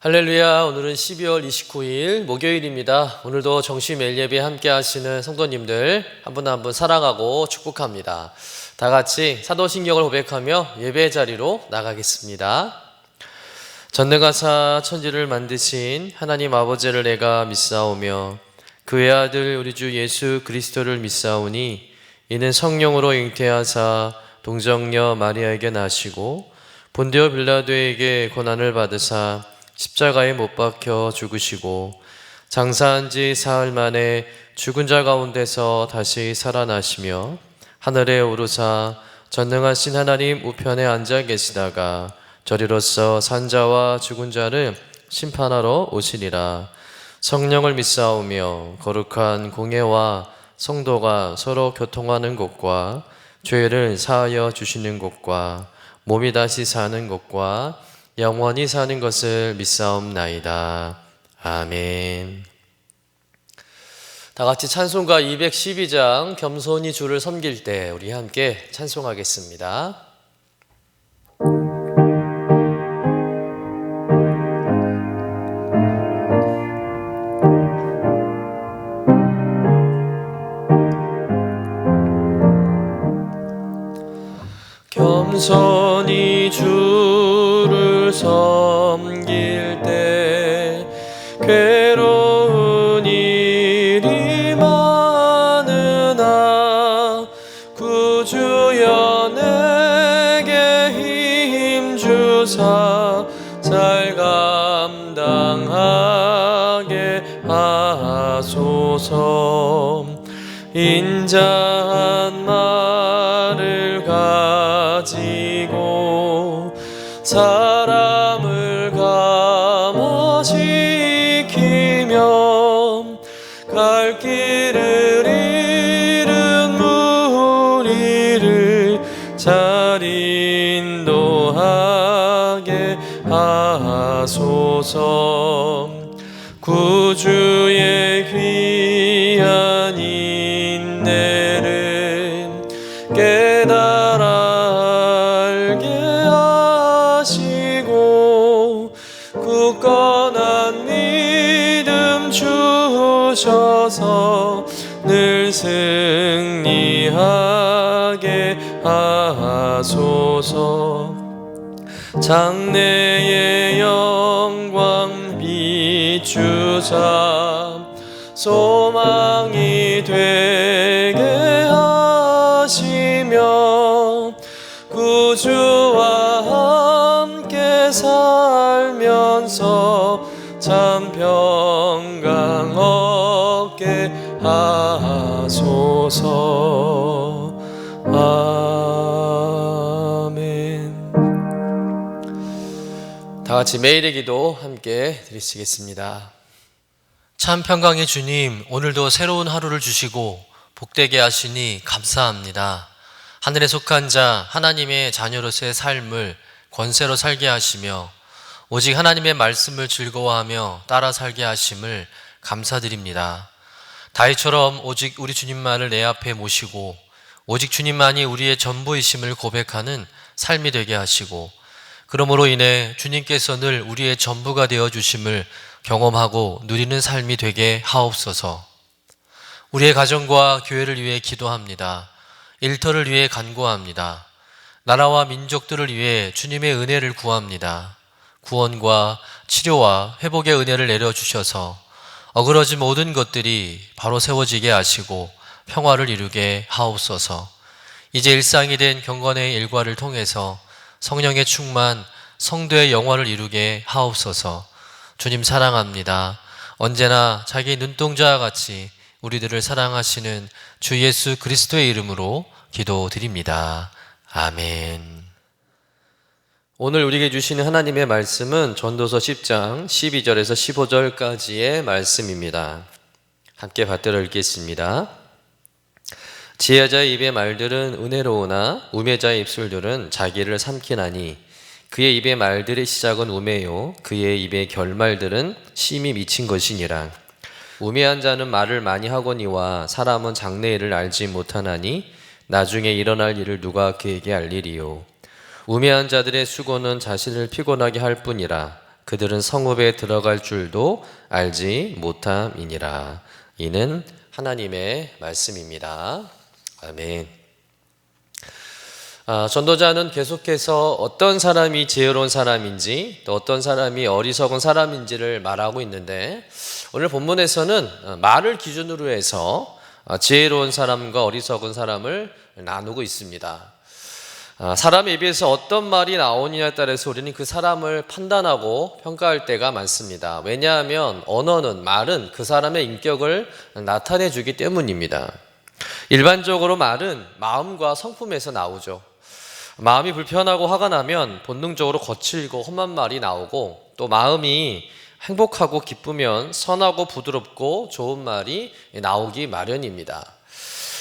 할렐루야. 오늘은 12월 29일 목요일입니다. 오늘도 정시 매일 예배 함께 하시는 성도님들 한 분 한 분 사랑하고 축복합니다. 다 같이 사도신경을 고백하며 예배 자리로 나가겠습니다. 전능하사 천지를 만드신 하나님 아버지를 내가 믿사오며 그의 아들 우리 주 예수 그리스도를 믿사오니 이는 성령으로 잉태하사 동정녀 마리아에게 나시고 본디오 빌라도에게 고난을 받으사 십자가에 못 박혀 죽으시고 장사한 지 사흘 만에 죽은 자 가운데서 다시 살아나시며 하늘에 오르사 전능하신 하나님 우편에 앉아 계시다가 저리로서 산자와 죽은 자를 심판하러 오시리라. 성령을 믿사오며 거룩한 공예와 성도가 서로 교통하는 것과 죄를 사하여 주시는 것과 몸이 다시 사는 것과 영원히 사는 것을 믿사옵나이다. 아멘. 다 같이 찬송가 212장 겸손히 주를 섬길 때 우리 함께 찬송하겠습니다. 겸손히 주를 섬길 때 괴로운 일이 많으나 구주여 내게 힘주사 잘 감당하게 하소서. 인자한 말을 가지고 사람을 감화시키며 갈 길을 잃은 무리를 잘 인도하게 하소서. 구주의 귀한 인내를 깨달아 알게 하시고 굳건한 믿음 주셔서 늘 승리하게 하소서. 장래의 영광 비추사 소망이 되게 하시며 구주와 함께 살면서 참 평강 얻게 하소서. 아멘. 다 같이 매일의 기도 함께 드리시겠습니다. 참 평강의 주님, 오늘도 새로운 하루를 주시고 복되게 하시니 감사합니다. 하늘에 속한 자 하나님의 자녀로서의 삶을 권세로 살게 하시며 오직 하나님의 말씀을 즐거워하며 따라 살게 하심을 감사드립니다. 다윗처럼 오직 우리 주님만을 내 앞에 모시고 오직 주님만이 우리의 전부이심을 고백하는 삶이 되게 하시고 그러므로 인해 주님께서 늘 우리의 전부가 되어주심을 경험하고 누리는 삶이 되게 하옵소서. 우리의 가정과 교회를 위해 기도합니다. 일터를 위해 간구합니다. 나라와 민족들을 위해 주님의 은혜를 구합니다. 구원과 치료와 회복의 은혜를 내려주셔서 어그러진 모든 것들이 바로 세워지게 하시고 평화를 이루게 하옵소서. 이제 일상이 된 경건의 일과를 통해서 성령의 충만, 성도의 영화를 이루게 하옵소서. 주님 사랑합니다. 언제나 자기 눈동자와 같이 우리들을 사랑하시는 주 예수 그리스도의 이름으로 기도드립니다. 아멘. 오늘 우리에게 주시는 하나님의 말씀은 전도서 10장 12절에서 15절까지의 말씀입니다. 함께 받들어 읽겠습니다. 지혜자의 입의 말들은 은혜로우나 우매자의 입술들은 자기를 삼키나니 그의 입의 말들의 시작은 우매요 그의 입의 결말들은 심히 미친 것이니라. 우매한 자는 말을 많이 하거니와 사람은 장래 일을 알지 못하나니 나중에 일어날 일을 누가 그에게 알리리요. 우매한 자들의 수고는 자신을 피곤하게 할 뿐이라 그들은 성읍에 들어갈 줄도 알지 못함이니라. 이는 하나님의 말씀입니다. 아멘. 전도자는 계속해서 어떤 사람이 지혜로운 사람인지 또 어떤 사람이 어리석은 사람인지를 말하고 있는데, 오늘 본문에서는 말을 기준으로 해서 지혜로운 사람과 어리석은 사람을 나누고 있습니다. 사람에 비해서 어떤 말이 나오느냐에 따라서 우리는 그 사람을 판단하고 평가할 때가 많습니다. 왜냐하면 언어는, 말은 그 사람의 인격을 나타내 주기 때문입니다. 일반적으로 말은 마음과 성품에서 나오죠. 마음이 불편하고 화가 나면 본능적으로 거칠고 험한 말이 나오고, 또 마음이 행복하고 기쁘면 선하고 부드럽고 좋은 말이 나오기 마련입니다.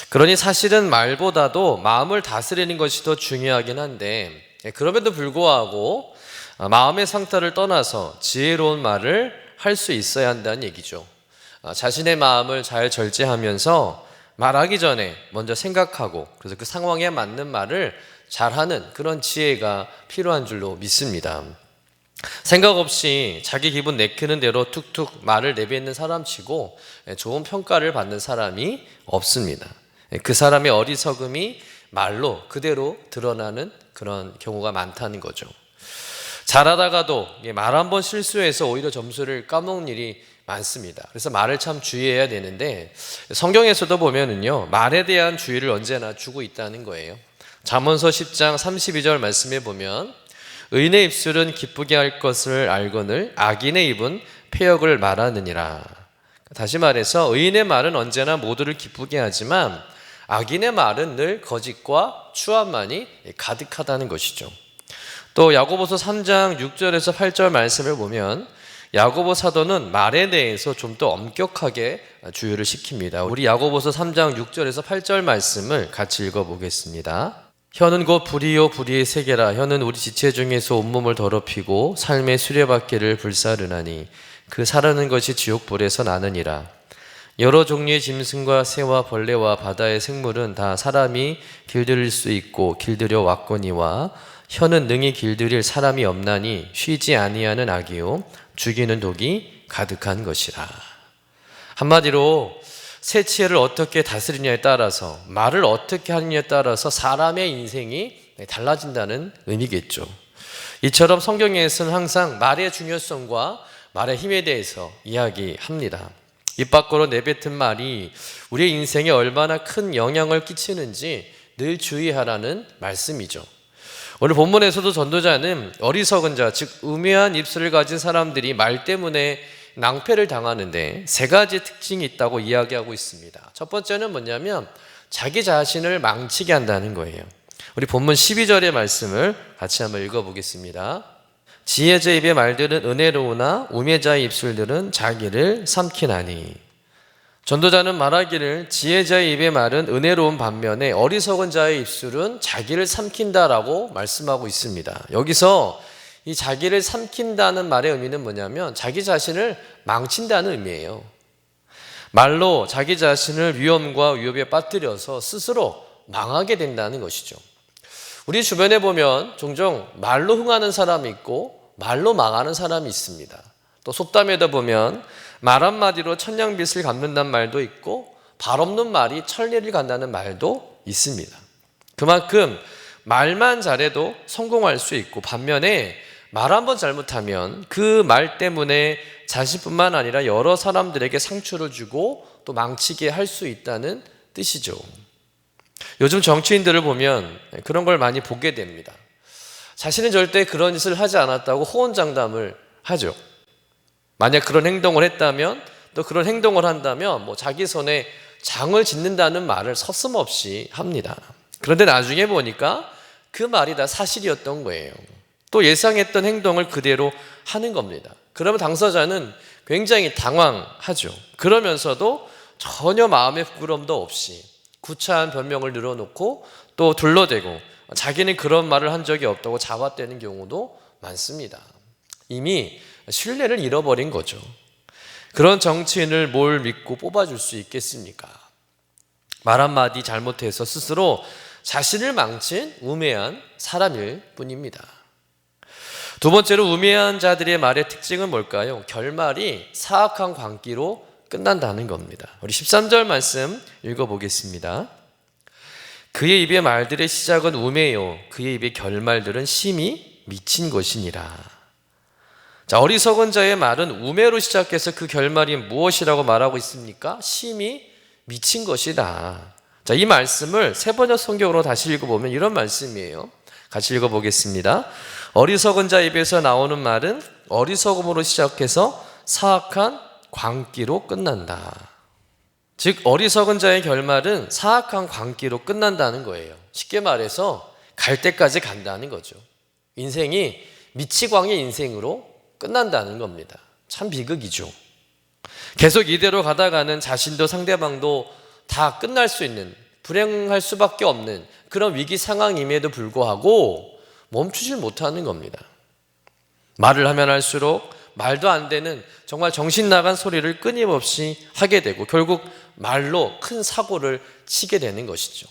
그러니 사실은 말보다도 마음을 다스리는 것이 더 중요하긴 한데, 그럼에도 불구하고 마음의 상태를 떠나서 지혜로운 말을 할 수 있어야 한다는 얘기죠. 자신의 마음을 잘 절제하면서 말하기 전에 먼저 생각하고, 그래서 그 상황에 맞는 말을 잘하는 그런 지혜가 필요한 줄로 믿습니다. 생각 없이 자기 기분 내키는 대로 툭툭 말을 내뱉는 사람치고 좋은 평가를 받는 사람이 없습니다. 그 사람의 어리석음이 말로 그대로 드러나는 그런 경우가 많다는 거죠. 잘하다가도 말 한 번 실수해서 오히려 점수를 까먹는 일이 많습니다. 그래서 말을 참 주의해야 되는데, 성경에서도 보면은요, 말에 대한 주의를 언제나 주고 있다는 거예요. 잠언서 10장 32절 말씀에 보면, 의인의 입술은 기쁘게 할 것을 알거늘 악인의 입은 패역을 말하느니라. 다시 말해서 의인의 말은 언제나 모두를 기쁘게 하지만 악인의 말은 늘 거짓과 추함만이 가득하다는 것이죠. 또 야고보서 3장 6절에서 8절 말씀을 보면, 야고보 사도는 말에 대해서 좀 더 엄격하게 주의를 시킵니다. 우리 야고보서 3장 6절에서 8절 말씀을 같이 읽어보겠습니다. 혀는 곧 불이요 불의의 세계라. 혀는 우리 지체 중에서 온몸을 더럽히고 삶의 수레바퀴를 불사르나니 그 사르는 것이 지옥불에서 나느니라. 여러 종류의 짐승과 새와 벌레와 바다의 생물은 다 사람이 길들일 수 있고 길들여 왔거니와, 혀는 능히 길들일 사람이 없나니 쉬지 아니하는 악이요 죽이는 독이 가득한 것이라. 한마디로 새 지혜를 어떻게 다스리냐에 따라서, 말을 어떻게 하느냐에 따라서 사람의 인생이 달라진다는 의미겠죠. 이처럼 성경에서는 항상 말의 중요성과 말의 힘에 대해서 이야기합니다. 입 밖으로 내뱉은 말이 우리의 인생에 얼마나 큰 영향을 끼치는지 늘 주의하라는 말씀이죠. 오늘 본문에서도 전도자는 어리석은 자, 즉 우매한 입술을 가진 사람들이 말 때문에 낭패를 당하는데 세 가지 특징이 있다고 이야기하고 있습니다. 첫 번째는 뭐냐면 자기 자신을 망치게 한다는 거예요. 우리 본문 12절의 말씀을 같이 한번 읽어보겠습니다. 지혜자 입의 말들은 은혜로우나 우매자의 입술들은 자기를 삼키나니. 전도자는 말하기를 지혜자의 입의 말은 은혜로운 반면에 어리석은 자의 입술은 자기를 삼킨다라고 말씀하고 있습니다. 여기서 이 자기를 삼킨다는 말의 의미는 뭐냐면 자기 자신을 망친다는 의미예요. 말로 자기 자신을 위험과 위협에 빠뜨려서 스스로 망하게 된다는 것이죠. 우리 주변에 보면 종종 말로 흥하는 사람이 있고 말로 망하는 사람이 있습니다. 또 속담에다 보면 말 한마디로 천냥빚을 갚는다는 말도 있고 발 없는 말이 천리를 간다는 말도 있습니다. 그만큼 말만 잘해도 성공할 수 있고, 반면에 말 한번 잘못하면 그 말 때문에 자신뿐만 아니라 여러 사람들에게 상처를 주고 또 망치게 할 수 있다는 뜻이죠. 요즘 정치인들을 보면 그런 걸 많이 보게 됩니다. 자신은 절대 그런 짓을 하지 않았다고 호언장담을 하죠. 만약 그런 행동을 했다면, 또 그런 행동을 한다면 자기 손에 장을 짓는다는 말을 서슴없이 합니다. 그런데 나중에 보니까 그 말이 다 사실이었던 거예요. 또 예상했던 행동을 그대로 하는 겁니다. 그러면 당사자는 굉장히 당황하죠. 그러면서도 전혀 마음의 부끄러움도 없이 구차한 변명을 늘어놓고 또 둘러대고 자기는 그런 말을 한 적이 없다고 잡아떼는 경우도 많습니다. 이미 신뢰를 잃어버린 거죠. 그런 정치인을 뭘 믿고 뽑아줄 수 있겠습니까? 말 한마디 잘못해서 스스로 자신을 망친 우매한 사람일 뿐입니다. 두 번째로 우매한 자들의 말의 특징은 뭘까요? 결말이 사악한 광기로 끝난다는 겁니다. 우리 13절 말씀 읽어보겠습니다. 그의 입의 말들의 시작은 우매요 그의 입의 결말들은 심히 미친 것이니라. 자, 어리석은 자의 말은 우매로 시작해서 그 결말이 무엇이라고 말하고 있습니까? 심히 미친 것이다. 자, 이 말씀을 세번역 성경으로 다시 읽어보면 이런 말씀이에요. 같이 읽어보겠습니다. 어리석은 자 입에서 나오는 말은 어리석음으로 시작해서 사악한 광기로 끝난다. 즉 어리석은 자의 결말은 사악한 광기로 끝난다는 거예요. 쉽게 말해서 갈 때까지 간다는 거죠. 인생이 미치광의 인생으로 끝난다는 겁니다. 참 비극이죠. 계속 이대로 가다가는 자신도 상대방도 다 끝날 수 있는, 불행할 수밖에 없는 그런 위기 상황임에도 불구하고 멈추질 못하는 겁니다. 말을 하면 할수록 말도 안 되는 정말 정신 나간 소리를 끊임없이 하게 되고 결국 말로 큰 사고를 치게 되는 것이죠.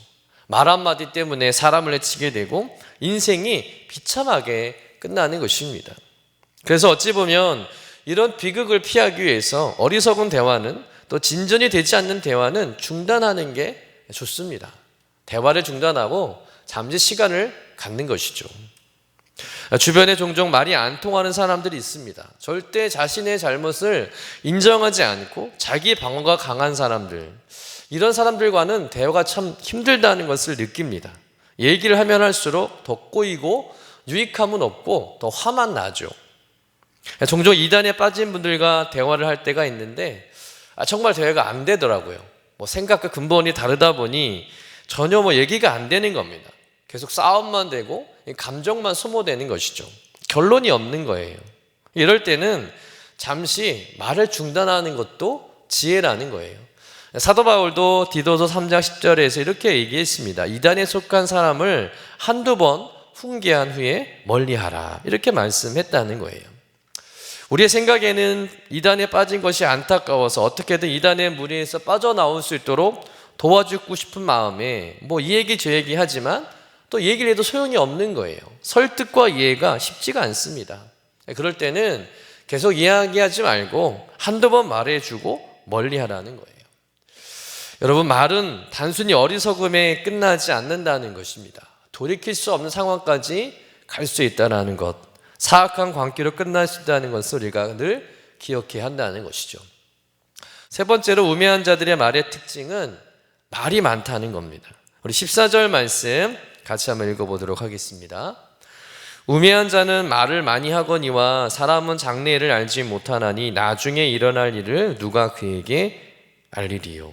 말 한마디 때문에 사람을 해치게 되고 인생이 비참하게 끝나는 것입니다. 그래서 어찌 보면 이런 비극을 피하기 위해서 어리석은 대화는 또 진전이 되지 않는 대화는 중단하는 게 좋습니다. 대화를 중단하고 잠시 시간을 갖는 것이죠. 주변에 종종 말이 안 통하는 사람들이 있습니다. 절대 자신의 잘못을 인정하지 않고 자기 방어가 강한 사람들, 이런 사람들과는 대화가 참 힘들다는 것을 느낍니다. 얘기를 하면 할수록 더 꼬이고 유익함은 없고 더 화만 나죠. 종종 이단에 빠진 분들과 대화를 할 때가 있는데 정말 대화가 안 되더라고요. 생각과 근본이 다르다 보니 전혀 얘기가 안 되는 겁니다. 계속 싸움만 되고 감정만 소모되는 것이죠. 결론이 없는 거예요. 이럴 때는 잠시 말을 중단하는 것도 지혜라는 거예요. 사도 바울도 디도서 3장 10절에서 이렇게 얘기했습니다. 이단에 속한 사람을 한두 번 훈계한 후에 멀리하라, 이렇게 말씀했다는 거예요. 우리의 생각에는 이단에 빠진 것이 안타까워서 어떻게든 이단의 무리에서 빠져나올 수 있도록 도와주고 싶은 마음에 이 얘기 저 얘기 하지만 또 얘기를 해도 소용이 없는 거예요. 설득과 이해가 쉽지가 않습니다. 그럴 때는 계속 이야기하지 말고 한두 번 말해주고 멀리하라는 거예요. 여러분, 말은 단순히 어리석음에 끝나지 않는다는 것입니다. 돌이킬 수 없는 상황까지 갈 수 있다는 것, 사악한 광기로 끝날 수 있다는 것을 우리가 늘 기억해야 한다는 것이죠. 세 번째로 우매한 자들의 말의 특징은 말이 많다는 겁니다. 우리 14절 말씀 같이 한번 읽어보도록 하겠습니다. 우매한 자는 말을 많이 하거니와 사람은 장래일을 알지 못하나니 나중에 일어날 일을 누가 그에게 알리리요.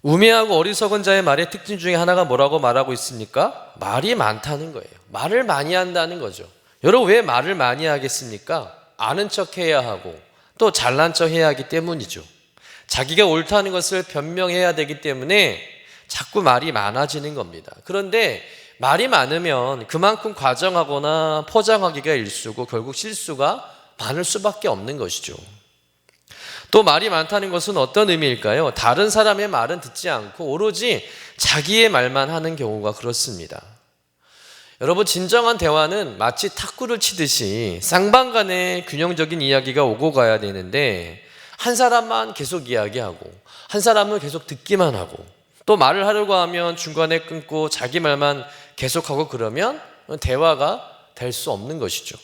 우매하고 어리석은 자의 말의 특징 중에 하나가 뭐라고 말하고 있습니까? 말이 많다는 거예요. 말을 많이 한다는 거죠. 여러분, 왜 말을 많이 하겠습니까? 아는 척 해야 하고 또 잘난 척 해야 하기 때문이죠. 자기가 옳다는 것을 변명해야 되기 때문에 자꾸 말이 많아지는 겁니다. 그런데 말이 많으면 그만큼 과정하거나 포장하기가 일수고 결국 실수가 많을 수밖에 없는 것이죠. 또 말이 많다는 것은 어떤 의미일까요? 다른 사람의 말은 듣지 않고 오로지 자기의 말만 하는 경우가 그렇습니다. 여러분, 진정한 대화는 마치 탁구를 치듯이 쌍방간에 균형적인 이야기가 오고 가야 되는데 한 사람만 계속 이야기하고 한 사람은 계속 듣기만 하고 또 말을 하려고 하면 중간에 끊고 자기 말만 계속하고 그러면 대화가 될 수 없는 것이죠.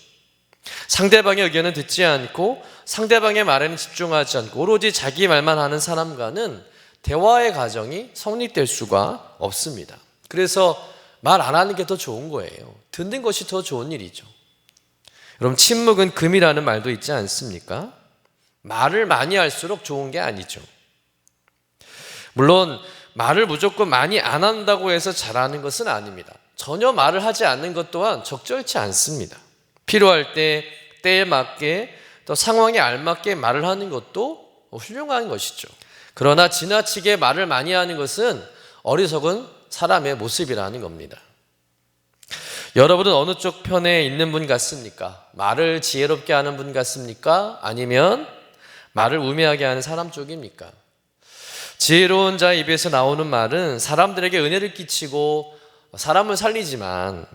상대방의 의견은 듣지 않고 상대방의 말에는 집중하지 않고 오로지 자기 말만 하는 사람과는 대화의 과정이 성립될 수가 없습니다. 그래서 말 안 하는 게 더 좋은 거예요. 듣는 것이 더 좋은 일이죠. 여러분, 침묵은 금이라는 말도 있지 않습니까? 말을 많이 할수록 좋은 게 아니죠. 물론 말을 무조건 많이 안 한다고 해서 잘하는 것은 아닙니다. 전혀 말을 하지 않는 것 또한 적절치 않습니다. 필요할 때 때에 맞게 또 상황에 알맞게 말을 하는 것도 훌륭한 것이죠. 그러나 지나치게 말을 많이 하는 것은 어리석은 사람의 모습이라는 겁니다. 여러분은 어느 쪽 편에 있는 분 같습니까? 말을 지혜롭게 하는 분 같습니까? 아니면 말을 우매하게 하는 사람 쪽입니까? 지혜로운 자의 입에서 나오는 말은 사람들에게 은혜를 끼치고 사람을 살리지만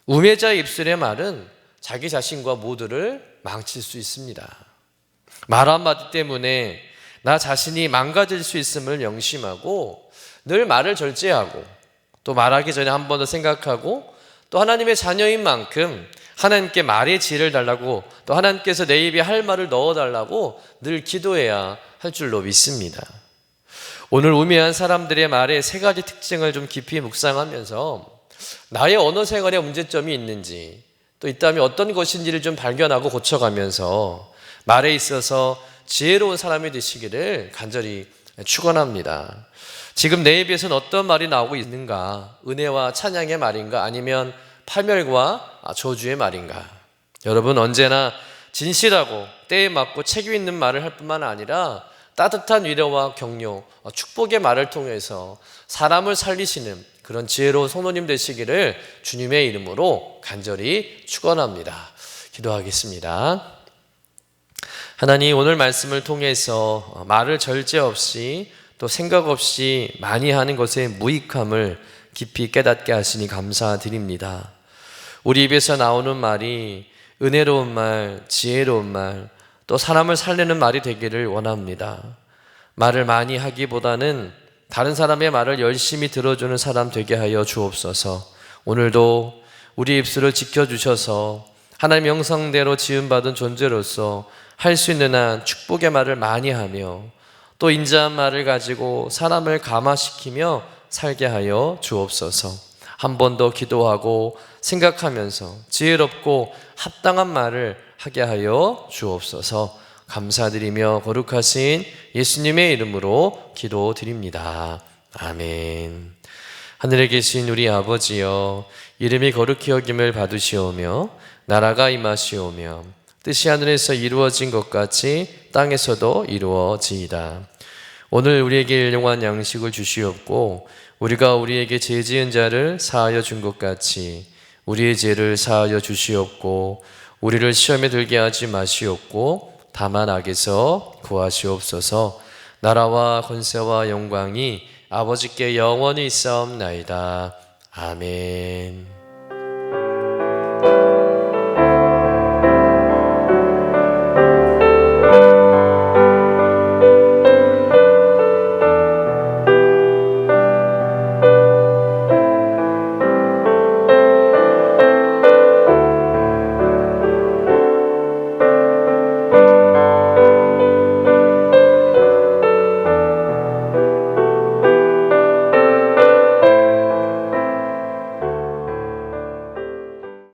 우매자의 입술의 말은 자기 자신과 모두를 망칠 수 있습니다. 말 한마디 때문에 나 자신이 망가질 수 있음을 명심하고 늘 말을 절제하고 또 말하기 전에 한 번 더 생각하고 또 하나님의 자녀인 만큼 하나님께 말의 지혜를 달라고 또 하나님께서 내 입에 할 말을 넣어달라고 늘 기도해야 할 줄로 믿습니다. 오늘 우매한 사람들의 말의 세 가지 특징을 좀 깊이 묵상하면서 나의 언어 생활에 문제점이 있는지 또 있다면 어떤 것인지를 좀 발견하고 고쳐가면서 말에 있어서 지혜로운 사람이 되시기를 간절히 축원합니다. 지금 내 입에서는 어떤 말이 나오고 있는가? 은혜와 찬양의 말인가? 아니면 파멸과 저주의 말인가? 여러분, 언제나 진실하고 때에 맞고 책임 있는 말을 할 뿐만 아니라 따뜻한 위로와 격려, 축복의 말을 통해서 사람을 살리시는 그런 지혜로운 성도님 되시기를 주님의 이름으로 간절히 축원합니다. 기도하겠습니다. 하나님, 오늘 말씀을 통해서 말을 절제 없이 또 생각 없이 많이 하는 것의 무익함을 깊이 깨닫게 하시니 감사드립니다. 우리 입에서 나오는 말이 은혜로운 말, 지혜로운 말, 또 사람을 살리는 말이 되기를 원합니다. 말을 많이 하기보다는 다른 사람의 말을 열심히 들어주는 사람 되게 하여 주옵소서. 오늘도 우리 입술을 지켜주셔서 하나님의 형상대로 지음받은 존재로서 할 수 있는 한 축복의 말을 많이 하며 또 인자한 말을 가지고 사람을 감화시키며 살게 하여 주옵소서. 한 번 더 기도하고 생각하면서 지혜롭고 합당한 말을 하게 하여 주옵소서. 감사드리며 거룩하신 예수님의 이름으로 기도드립니다. 아멘. 하늘에 계신 우리 아버지여, 이름이 거룩히 여김을 받으시오며 나라가 임하시오며 뜻이 하늘에서 이루어진 것 같이 땅에서도 이루어지이다. 오늘 우리에게 일용할 양식을 주시옵고 우리가 우리에게 죄 지은 자를 사하여 준 것 같이 우리의 죄를 사하여 주시옵고 우리를 시험에 들게 하지 마시옵고 다만 악에서 구하시옵소서. 나라와 권세와 영광이 아버지께 영원히 있사옵나이다. 아멘.